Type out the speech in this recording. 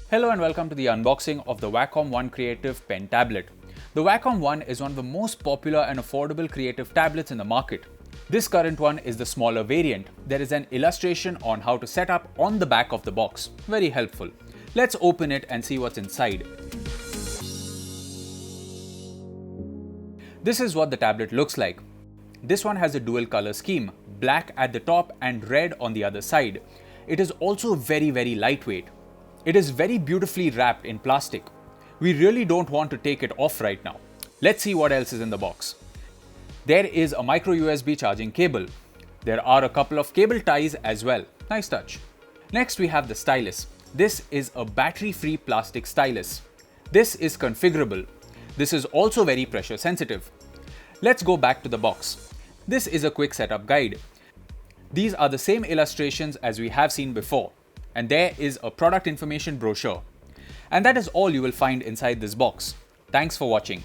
Hello and welcome to the unboxing of the Wacom One Creative Pen Tablet. The Wacom One is one of the most popular and affordable creative tablets in the market. This current one is the smaller variant. There is an illustration on how to set up on the back of the box. Very helpful. Let's open it and see what's inside. This is what the tablet looks like. This one has a dual color scheme, black at the top and red on the other side. It is also very lightweight. It is very beautifully wrapped in plastic. We really don't want to take it off right now. Let's see what else is in the box. There is a micro USB charging cable. There are a couple of cable ties as well. Nice touch. Next we have the stylus. This is a battery-free plastic stylus. This is configurable. This is also very pressure sensitive. Let's go back to the box. This is a quick setup guide. These are the same illustrations as we have seen before. And there is a product information brochure. And that is all you will find inside this box. Thanks for watching.